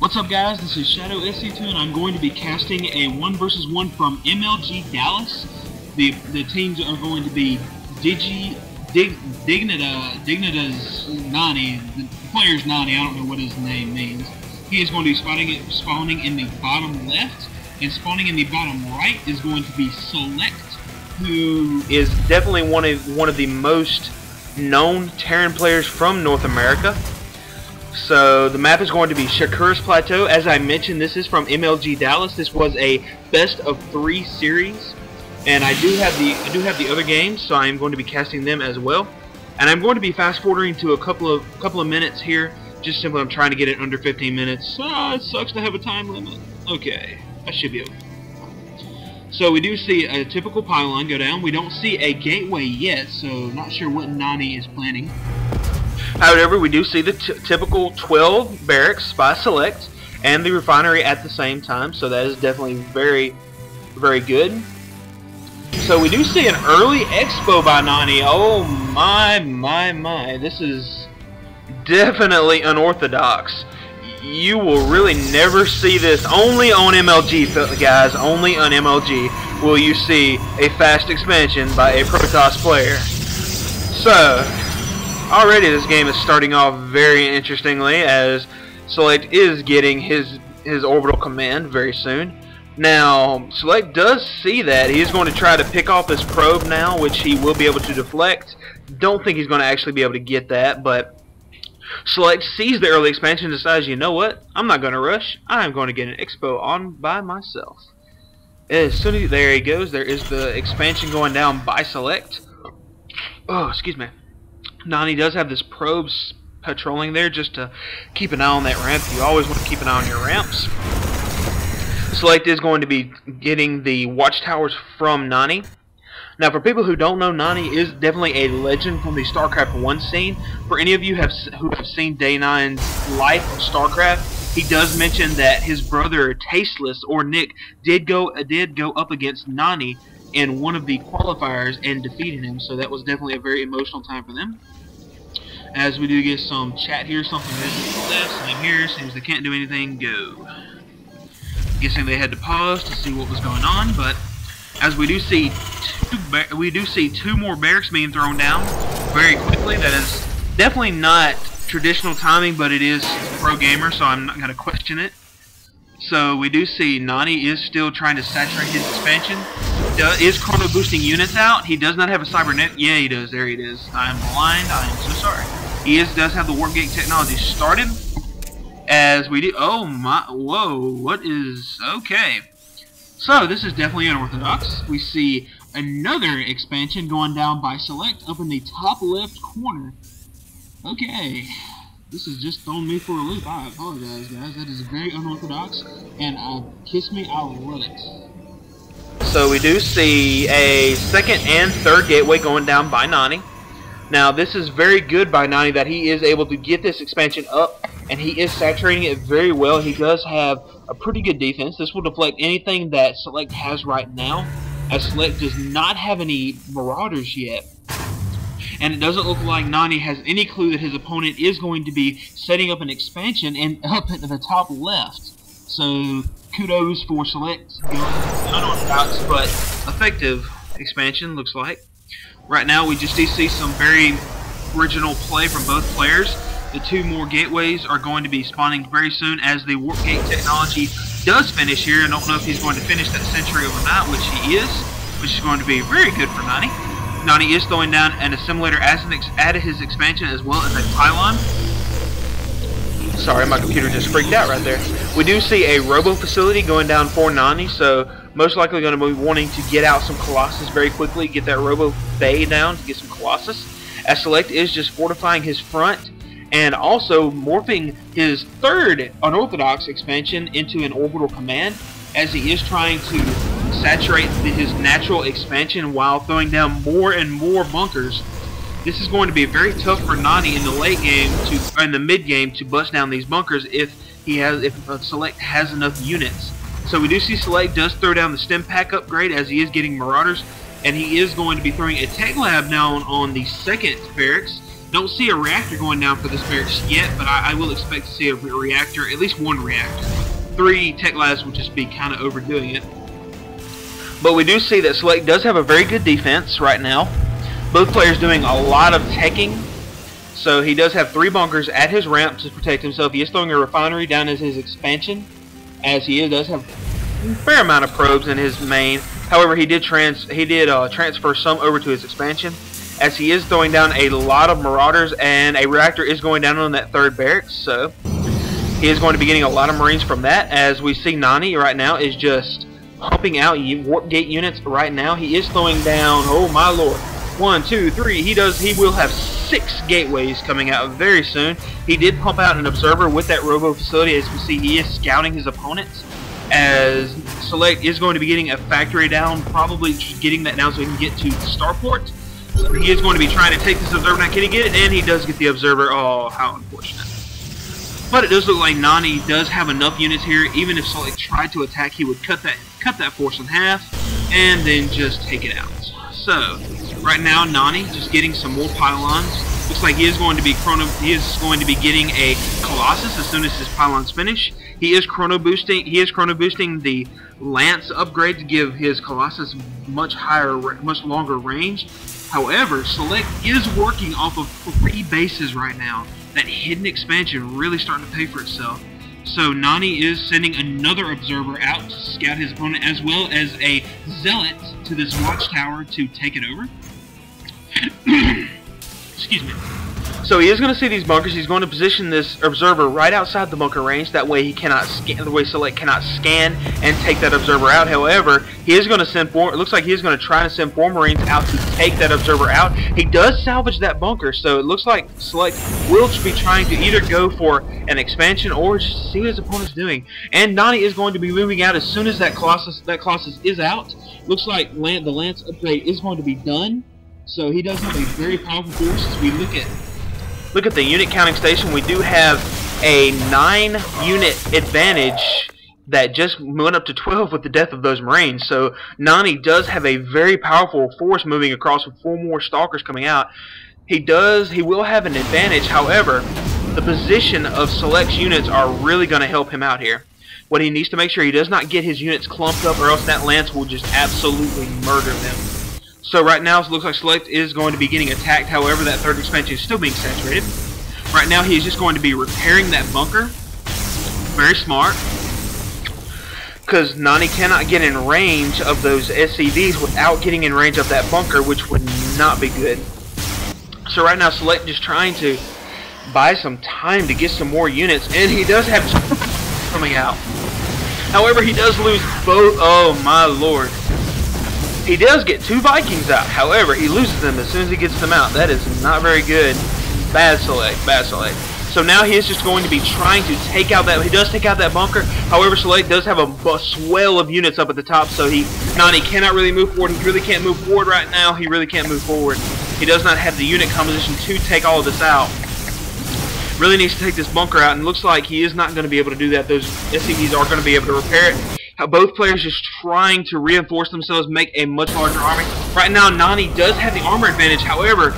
What's up, guys? This is Shadow SC2 and I'm going to be casting a 1 vs 1 from MLG Dallas. The teams are going to be Dignita's Nani. The player's Nani, I don't know what his name means. He is going to be spawning in the bottom left, and spawning in the bottom right is going to be SeleCT, who is definitely one of the most known Terran players from North America. So the map is going to be Shakura's Plateau. As I mentioned, this is from MLG Dallas. This was a best of 3 series, and I do have the other games, so I am going to be casting them as well. And I'm going to be fast forwarding to a couple of minutes here. Just simply, I'm trying to get it under 15 minutes. It sucks to have a time limit. Okay, I should be okay. So we do see a typical pylon go down. We don't see a gateway yet, so not sure what Nani is planning. However, we do see the typical 12 barracks by SeleCT and the refinery at the same time, so that is definitely very, very good. So we do see an early expo by Nani. Oh my. This is definitely unorthodox. You will really never see this. Only on MLG, guys. Only on MLG will you see a fast expansion by a Protoss player. So already this game is starting off very interestingly, as SeleCT is getting his orbital command very soon. Now, SeleCT does see that. He is going to try to pick off this probe now, which he will be able to deflect. Don't think he's going to actually be able to get that, but SeleCT sees the early expansion and decides, you know what? I'm not going to rush. I'm going to get an expo on by myself. As soon as there he goes, there is the expansion going down by SeleCT. Oh, excuse me. Nani does have this probe patrolling there just to keep an eye on that ramp. You always want to keep an eye on your ramps. SeleCT is going to be getting the watchtowers from Nani. Now, for people who don't know, Nani is definitely a legend from the StarCraft 1 scene. For any of you who have seen Day 9's life of StarCraft, he does mention that his brother Tasteless, or Nick, did go up against Nani in one of the qualifiers and defeated him, so that was definitely a very emotional time for them. As we do get some chat here, something left, same here, seems they can't do anything, go. Guessing they had to pause to see what was going on, but as we do see two more barracks being thrown down very quickly. That is definitely not traditional timing, but it is pro gamer, so I'm not going to question it. So we do see Nani is still trying to saturate his expansion. Is chrono boosting units out? He does not have a cybernet. Yeah, he does. There it is. I am blind. I am so sorry. He does have the warp gate technology started. As we do. Oh my! Whoa! What is? Okay. So this is definitely unorthodox. We see another expansion going down by SeleCT up in the top left corner. Okay. This is just throwing me for a loop. I apologize, guys. That is very unorthodox, and kiss me, I love it. So we do see a second and third gateway going down by Nani. Now, this is very good by Nani that he is able to get this expansion up, and he is saturating it very well. He does have a pretty good defense. This will deflect anything that SeleCT has right now, as SeleCT does not have any Marauders yet. And it doesn't look like Nani has any clue that his opponent is going to be setting up an expansion and up at the top left. So kudos for SeleCT. Unorthodox but effective expansion, looks like. Right now we just see some very original play from both players. The 2 more gateways are going to be spawning very soon as the warp gate technology does finish here. I don't know if he's going to finish that century overnight, which he is, which is going to be very good for Nani. Nani is throwing down an assimilator as his expansion, as well as a pylon. Sorry, my computer just freaked out right there. We do see a robo facility going down for Nani, so most likely going to be wanting to get out some Colossus very quickly, get that robo bay down to get some Colossus. As SeleCT is just fortifying his front and also morphing his third unorthodox expansion into an orbital command, as he is trying to saturate his natural expansion while throwing down more and more bunkers. This is going to be very tough for Nani in the late game in the mid game to bust down these bunkers if SeleCT has enough units. So we do see SeleCT does throw down the stem pack upgrade as he is getting Marauders, and he is going to be throwing a tech lab now on the second barracks. Don't see a reactor going down for this barracks yet, but I will expect to see a reactor, at least one reactor. 3 tech labs would just be kind of overdoing it. But we do see that SeleCT does have a very good defense right now. Both players doing a lot of teching. So he does have 3 bunkers at his ramp to protect himself. He is throwing a refinery down as his expansion, as he does have a fair amount of probes in his main. However, he did transfer some over to his expansion, as he is throwing down a lot of marauders, and a reactor is going down on that 3rd barracks. So he is going to be getting a lot of Marines from that, as we see Nani right now is just pumping out warp gate units right now. He is throwing down, oh my lord, 1, 2, 3. He will have 6 gateways coming out very soon. He did pump out an observer with that robo facility. As you can see, he is scouting his opponents, as SeleCT is going to be getting a factory down, probably getting that down so he can get to the starport. So he is going to be trying to take this observer. Now, can he get it? And he does get the observer. Oh, how unfortunate. But it does look like Nani does have enough units here. Even if SeleCT tried to attack, he would cut that force in half and then just take it out. So right now, Nani just getting some more pylons. Looks like he is going to be getting a Colossus as soon as his pylons finish. He is chrono boosting the Lance upgrade to give his Colossus much longer range. However, SeleCT is working off of 3 bases right now. That hidden expansion really starting to pay for itself. So Nani is sending another observer out to scout his opponent, as well as a zealot to this watchtower to take it over. Excuse me. So he is going to see these bunkers. He's going to position this observer right outside the bunker range. That way he cannot scan. The way SeleCT cannot scan and take that observer out. However, he is going to send 4. It looks like he is going to try to send 4 Marines out to take that observer out. He does salvage that bunker, so it looks like SeleCT will be trying to either go for an expansion or just see what his opponent's doing. And Nani is going to be moving out as soon as that Colossus is out. Looks like the Lance upgrade is going to be done. So he does have a very powerful force. As we look at the unit counting station, we do have a 9-unit advantage that just went up to 12 with the death of those Marines. So Nani does have a very powerful force moving across with 4 more Stalkers coming out. He will have an advantage. However, the position of SeleCT's units are really going to help him out here. What he needs to make sure he does not get his units clumped up, or else that Lance will just absolutely murder them. So right now it looks like SeleCT is going to be getting attacked. However, that 3rd expansion is still being saturated. Right now he is just going to be repairing that bunker. Very smart. Because Nani cannot get in range of those SCVs without getting in range of that bunker, which would not be good. So right now SeleCT just trying to buy some time to get some more units. And he does have coming out. However, he does lose both. Oh my lord. He does get 2 Vikings out. However, he loses them as soon as he gets them out. That is not very good. Bad SeleCT. Bad SeleCT. So now he is just going to be trying to take out that. He does take out that bunker. However, SeleCT does have a swell of units up at the top. So Nani cannot really move forward. He really can't move forward right now. He really can't move forward. He does not have the unit composition to take all of this out. Really needs to take this bunker out. And it looks like he is not going to be able to do that. Those SCVs are going to be able to repair it. Both players just trying to reinforce themselves, make a much larger army. Right now, Nani does have the armor advantage. However,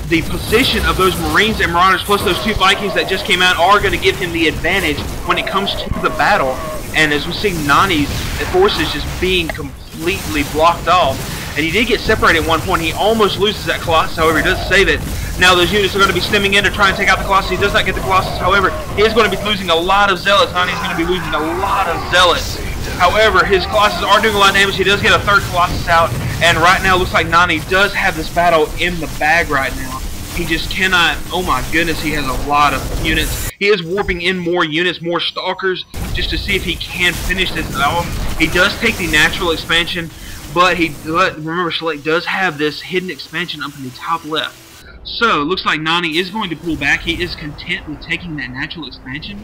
the position of those Marines and Marauders, plus those 2 Vikings that just came out, are going to give him the advantage when it comes to the battle. And as we see Nani's forces just being completely blocked off. And he did get separated at one point. He almost loses that Colossus. However, he does save it. Now those units are going to be stemming in to try and take out the Colossus. He does not get the Colossus. However, he is going to be losing a lot of Zealots. Nani's going to be losing a lot of Zealots. However, his Colossus are doing a lot of damage. He does get a 3rd Colossus out. And right now, it looks like Nani does have this battle in the bag right now. He just cannot. Oh my goodness, he has a lot of units. He is warping in more units, more Stalkers, just to see if he can finish this battle. He does take the natural expansion, but remember, SeleCT does have this hidden expansion up in the top left. So, it looks like Nani is going to pull back. He is content with taking that natural expansion.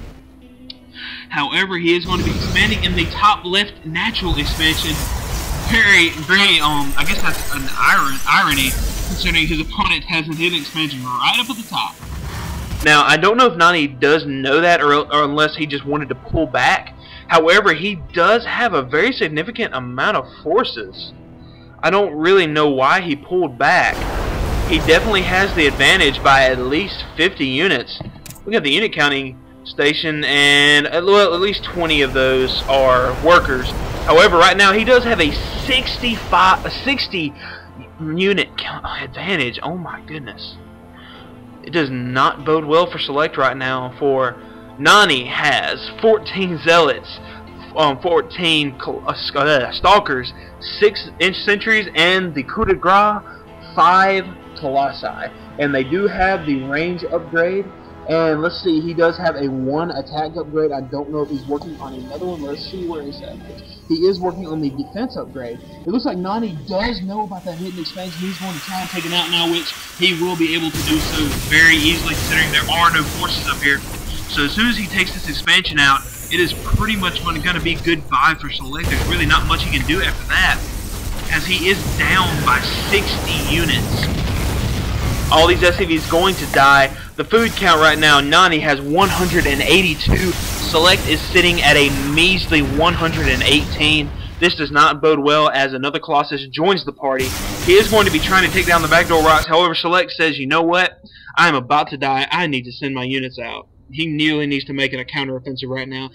However, he is going to be expanding in the top left natural expansion. Very, I guess that's an irony, considering his opponent has a hidden expansion right up at the top. Now, I don't know if Nani does know that, or unless he just wanted to pull back. However, he does have a very significant amount of forces. I don't really know why he pulled back. he definitely has the advantage by at least 50 units. We got the unit counting station, and at least 20 of those are workers. However, right now he does have a 60 unit advantage. Oh my goodness. It does not bode well for Select right now. For Nani has 14 zealots, 14 stalkers, 6 sentries, and the coup de grace 5 colossi. And they do have the range upgrade. And let's see, he does have a 1 attack upgrade. I don't know if he's working on another one. Let's see where he's at. He is working on the defense upgrade. It looks like Nani does know about that hidden expansion. He's going to try and take it out now, which he will be able to do so very easily, considering there are no forces up here. So as soon as he takes this expansion out, it is pretty much going to be goodbye for Select. There's really not much he can do after that, as he is down by 60 units. All these SCVs going to die. The food count right now, Nani has 182. Select is sitting at a measly 118. This does not bode well, as another Colossus joins the party. He is going to be trying to take down the backdoor rocks. However, Select says, you know what? I am about to die. I need to send my units out. He nearly needs to make it a counteroffensive right now.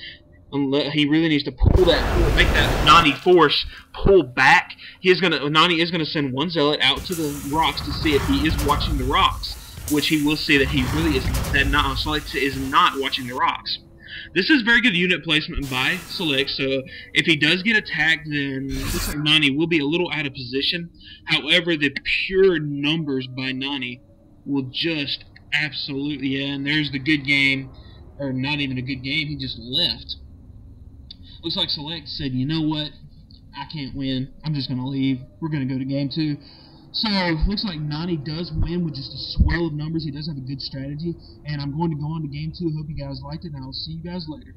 He really needs to pull that, make that Nani force pull back. Nani is gonna send 1 zealot out to the rocks to see if he is watching the rocks, which he will see that he really is. That Select is not watching the rocks. This is very good unit placement by Select. So if he does get attacked, then it looks like Nani will be a little out of position. However, the pure numbers by Nani will just absolutely, yeah. And there's the good game, or not even a good game. He just left. Looks like Select said, you know what, I can't win. I'm just going to leave. We're going to go to game 2. So, looks like Nani does win with just a swell of numbers. He does have a good strategy. And I'm going to go on to game 2. Hope you guys liked it, and I'll see you guys later.